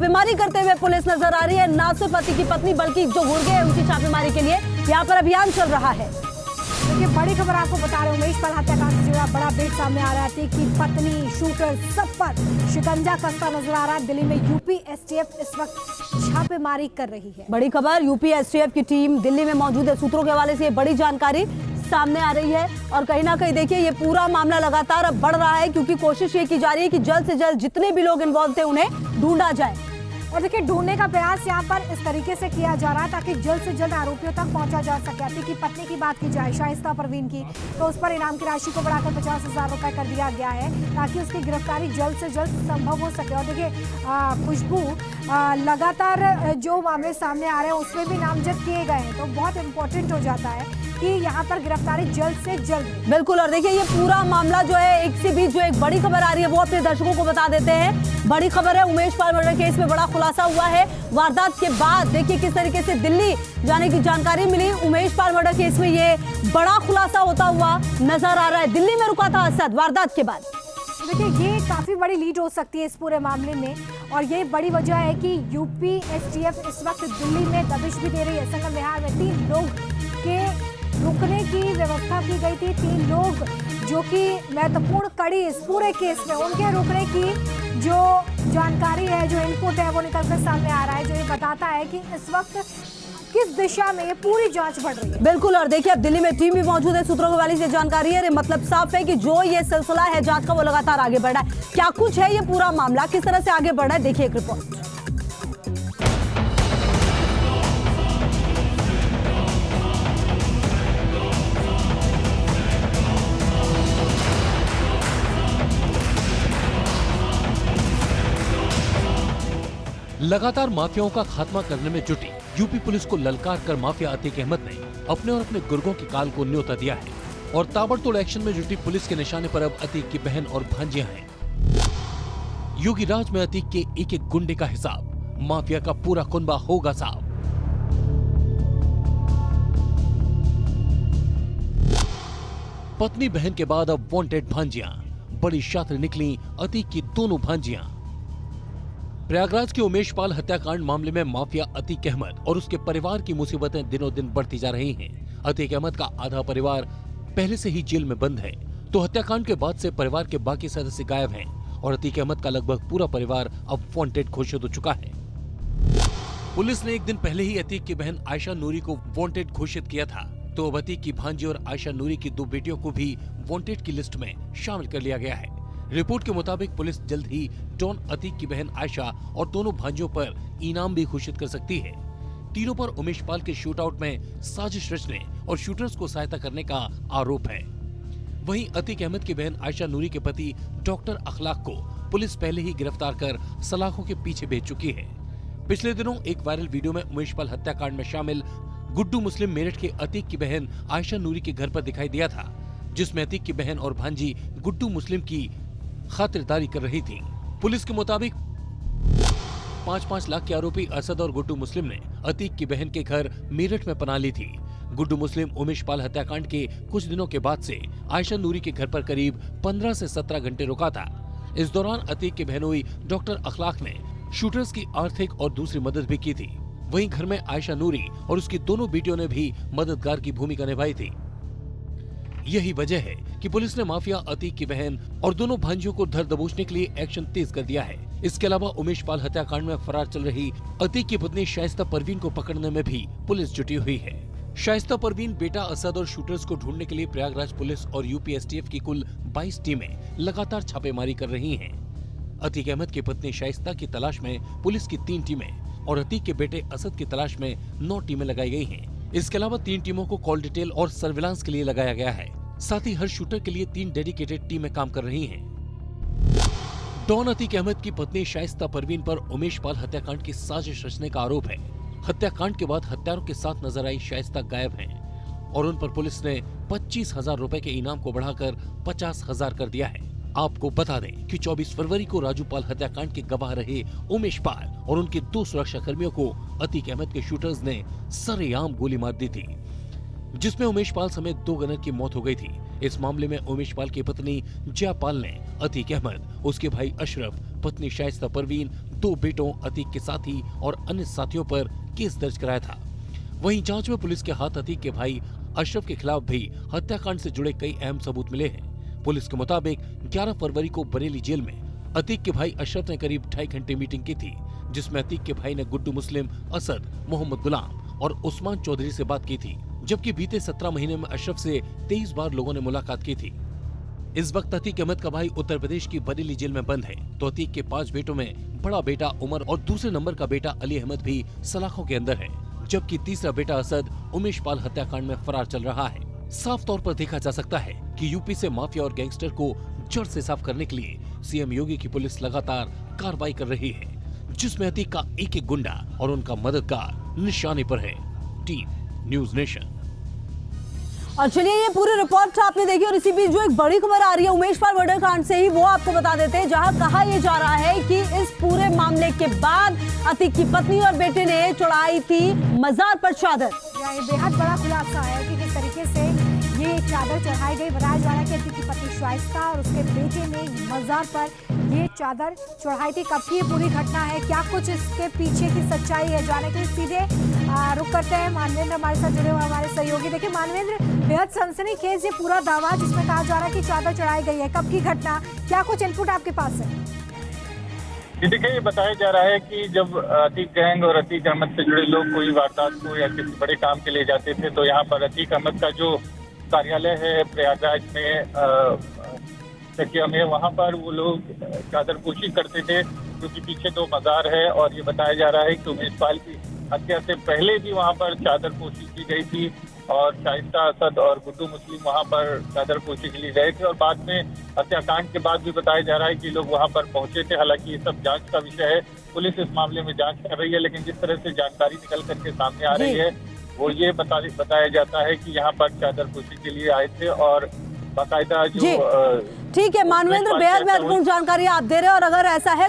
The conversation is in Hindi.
छापेमारी करते हुए पुलिस नजर आ रही है। ना सिर्फ पति की पत्नी बल्कि जो गुर्गे हैं उनकी छापेमारी के लिए यहाँ पर अभियान चल रहा है। देखिए बड़ी खबर आपको बता रहे हैं, उमेश पाल हत्याकांड से जुड़ा बड़ा अपडेट सामने आ रहा है कि पत्नी, शूटर, सब पर शिकंजा कसता नजर आ रहा है। दिल्ली में यूपी एसटीएफ इस वक्त छापेमारी कर रही है। बड़ी खबर, यूपी एसटीएफ की टीम दिल्ली में मौजूद है। सूत्रों के हवाले से ये बड़ी जानकारी सामने आ रही है और कहीं ना कहीं देखिए ये पूरा मामला लगातार अब बढ़ रहा है, क्योंकि कोशिश ये की जा रही है कि जल्द से जल्द जितने भी लोग इन्वॉल्व थे उन्हें ढूंढा जाए। और देखिए ढूंढने का प्रयास यहाँ पर इस तरीके से किया जा रहा है ताकि जल्द से जल्द आरोपियों तक पहुंचा जा सके। पति की पत्नी की बात की जाए, शाइस्ता परवीन की, तो उस पर इनाम की राशि को बढ़ाकर 50,000 रुपए कर दिया गया है ताकि उसकी गिरफ्तारी जल्द से जल्द संभव हो सके। और देखिए खुशबू, लगातार जो मामले सामने आ रहे हैं उसमें भी नामजद किए गए हैं, तो बहुत इंपॉर्टेंट हो जाता है कि यहाँ पर गिरफ्तारी जल्द से जल्द। बिल्कुल। और देखिए ये पूरा मामला जो है, एक से बीच जो एक बड़ी खबर आ रही है वो अपने दर्शकों को बता देते हैं। बड़ी खबर है, उमेश पाल मर्डर केस में बड़ा खुलासा हुआ है। वारदात के बाद देखिए किस तरीके से दिल्ली जाने की जानकारी मिली। उमेश पाल मर्डर केस में ये बड़ा खुलासा होता हुआ नजर आ रहा है। दिल्ली में रुका था असद वारदात के बाद। देखिए ये काफी बड़ी लीड हो सकती है इस पूरे मामले में, और ये बड़ी वजह है कि यूपी एसटीएफ इस वक्त दिल्ली में दबिश भी दे रही है। संगम विहार में 3 लोग के रुकने की व्यवस्था की गई थी। 3 लोग जो कि महत्वपूर्ण कड़ी इस पूरे केस में, उनके रुकने की जो जानकारी है, जो इनपुट है, वो निकलकर सामने आ रहा है, जो ये बताता है कि इस वक्त किस दिशा में ये पूरी जांच बढ़ रही है। बिल्कुल। और देखिए अब दिल्ली में टीम भी मौजूद है। सूत्रों वाली से जानकारी है, मतलब साफ है कि जो ये सिलसिला है जांच का वो लगातार आगे बढ़ रहा है। क्या कुछ है ये पूरा मामला, किस तरह से आगे बढ़ रहा है, देखिए एक रिपोर्ट। लगातार माफियाओं का खात्मा करने में जुटी यूपी पुलिस को ललकार कर माफिया अतीक अहमद ने अपने और अपने गुर्गों की काल को न्योता दिया है और ताबड़तोड़ एक्शन में जुटी पुलिस के निशाने पर अब अतीक की बहन और भांजियां हैं। योगी राज में अतीक के एक एक गुंडे का हिसाब, माफिया का पूरा कुनबा होगा साफ। पत्नी बहन के बाद अब वांटेड भांजियां, बड़ी शातिर निकली अतीक की दोनों भांजियां। प्रयागराज के उमेश पाल हत्याकांड मामले में माफिया अतीक अहमद और उसके परिवार की मुसीबतें दिनों दिन बढ़ती जा रही हैं। अतीक अहमद का आधा परिवार पहले से ही जेल में बंद है, तो हत्याकांड के बाद से परिवार के बाकी सदस्य गायब हैं और अतीक अहमद का लगभग पूरा परिवार अब वांटेड घोषित हो चुका है। पुलिस ने एक दिन पहले ही अतीक की बहन आयशा नूरी को वांटेड घोषित किया था, तो अब अतीक की भांजी और आयशा नूरी की 2 बेटियों को भी वांटेड की लिस्ट में शामिल कर लिया गया है। रिपोर्ट के मुताबिक पुलिस जल्द ही डॉन अतीक की बहन आयशा और दोनों भांजियों पर इनाम भी घोषित कर सकती है। तीनों पर उमेश पाल के शूटआउट में साजिश रचने और शूटर्स को सहायता करने का आरोप है। वहीं अतीक अहमद की बहन आयशा नूरी के पति डॉक्टर अखलाक को पुलिस पहले ही गिरफ्तार कर सलाखों के पीछे भेज चुकी है। पिछले दिनों एक वायरल वीडियो में उमेश पाल हत्याकांड में शामिल गुड्डू मुस्लिम मेरठ के अतीक की बहन आयशा नूरी के घर पर दिखाई दिया था, जिसमें अतीक की बहन और भांजी गुड्डू मुस्लिम की खातिरदारी कर रही थी। पुलिस के मुताबिक 5-5 लाख के आरोपी असद और गुड्डू मुस्लिम ने अतीक की बहन के घर मेरठ में पनाह ली थी। गुड्डू मुस्लिम उमेश पाल हत्याकांड के कुछ दिनों के बाद से आयशा नूरी के घर पर करीब 15 से 17 घंटे रुका था। इस दौरान अतीक की बहनोई डॉक्टर अखलाक ने शूटर्स की आर्थिक और दूसरी मदद भी की थी। वहीं घर में आयशा नूरी और उसकी दोनों बेटियों ने भी मददगार की भूमिका निभाई थी। यही वजह है कि पुलिस ने माफिया अतीक की बहन और दोनों भांजियों को धर दबोचने के लिए एक्शन तेज कर दिया है। इसके अलावा उमेश पाल हत्याकांड में फरार चल रही अतीक की पत्नी शाइस्ता परवीन को पकड़ने में भी पुलिस जुटी हुई है। शाइस्ता परवीन, बेटा असद और शूटर्स को ढूंढने के लिए प्रयागराज पुलिस और यूपी एसटीएफ की कुल 22 टीमें लगातार छापेमारी कर रही हैं। अतीक अहमद की पत्नी शाइस्ता की तलाश में पुलिस की 3 टीमें और अतीक के बेटे असद की तलाश में 9 टीमें लगाई गई हैं। इसके अलावा 3 टीमों को कॉल डिटेल और सर्विलांस के लिए लगाया गया है। साथ ही हर शूटर के लिए 3 डेडिकेटेड टीमें काम कर रही हैं। डॉन अतीक अहमद की पत्नी शाइस्ता परवीन पर उमेश पाल हत्याकांड की साजिश रचने का आरोप है। हत्याकांड के बाद हत्यारों के साथ नजर आई शाइस्ता गायब हैं और उन पर पुलिस ने 25,000 रुपए के इनाम को बढ़ाकर 50,000 कर दिया है। आपको बता दें कि 24 फरवरी को राजू पाल हत्याकांड के गवाह रहे उमेश पाल और उनके 2 सुरक्षा कर्मियों को अतीक अहमद के शूटर्स ने सरेआम गोली मार दी थी, जिसमें उमेश पाल समेत 2 गनर की मौत हो गई थी। इस मामले में उमेश पाल की पत्नी जया पाल ने अतीक अहमद, उसके भाई अशरफ, पत्नी शाइस्ता परवीन, 2 बेटों अतीक के साथी और अन्य साथियों पर केस दर्ज कराया था। वहीं जांच में पुलिस के हाथ अतीक के भाई अशरफ के खिलाफ भी हत्याकांड से जुड़े कई अहम सबूत मिले हैं। पुलिस के मुताबिक 11 फरवरी को बरेली जेल में अतीक के भाई अशरफ ने करीब 2.5 घंटे मीटिंग की थी, जिसमें अतीक के भाई ने गुड्डू मुस्लिम, असद, मोहम्मद गुलाम और उस्मान चौधरी से बात की थी, जबकि बीते 17 महीने में अशरफ से 23 बार लोगों ने मुलाकात की थी। इस वक्त अतीक अहमद का भाई उत्तर प्रदेश की बरेली जेल में बंद है, तो अतीक के 5 बेटों में बड़ा बेटा उमर और दूसरे नंबर का बेटा अली अहमद भी सलाखों के अंदर है, जबकि तीसरा बेटा असद उमेश पाल हत्याकांड में फरार चल रहा है। साफ तौर पर देखा जा सकता है कि यूपी से माफिया और गैंगस्टर को जड़ से साफ करने के लिए सीएम योगी की पुलिस लगातार कार्रवाई कर रही है, जिसमें अतीक का एक गुंडा और उनका मददगार निशाने पर है। Team news nation. और चलिए ये पूरी रिपोर्ट आपने देखी, और इसी बीच जो एक बड़ी खबर आ रही है उमेश पाल मर्डर कांड से ही, वो आपको बता देते हैं, जहां कहा यह जा रहा है कि इस पूरे मामले के बाद अतीक की पत्नी और बेटे ने चढ़ाई थी मजार पर चादर। ये बेहद बड़ा खुलासा है कि किस तरीके से ये चादर चढ़ाई गई। बताया जा रहा है कि अतीक की पत्नी शाइस्ता और उसके बेटे ने मजार पर ये चादर चढ़ाई थी। कब की ये पूरी घटना है, क्या कुछ इसके पीछे की सच्चाई है, जाने के लिए सीधे रुक करते हैं। मानवेंद्र हमारे साथ जुड़े हुए हमारे सहयोगी। देखिए मानवेंद्र, बेहद सनसनीखेज ये पूरा दावा जिसमें कहा जा रहा है कि चादर चढ़ाई गई है, कब की घटना, क्या कुछ इनपुट आपके पास है? देखिए ये बताया जा रहा है कि जब अतीक गैंग और अतीक अहमद से जुड़े लोग कोई वारदात को या किसी बड़े काम के लिए जाते थे, तो यहाँ पर अतीक अहमद का जो कार्यालय है प्रयागराज में चकिया में, वहाँ पर वो लोग चादर पोशी करते थे, क्योंकि पीछे 2 मजार है। और ये बताया जा रहा है कि उमेश पाल की हत्या से पहले भी वहाँ पर चादर पोशी की गई थी, और शाइस्ता, असद और गुड्डू मुस्लिम वहाँ पर चादर पोशी के लिए गए थे। और बाद में हत्याकांड के बाद भी बताया जा रहा है कि लोग वहाँ पर पहुंचे थे। हालांकि ये सब जांच का विषय है, पुलिस इस मामले में जांच कर रही है, लेकिन जिस तरह से जानकारी निकल करके सामने आ रही है वो ये बताया जाता है कि यहाँ पर चादर पोशी के लिए आए थे और बाकायदा जो ठीक है मानवेंद्र, बेहद महत्वपूर्ण जानकारी आप दे रहे हैं, और अगर ऐसा है तो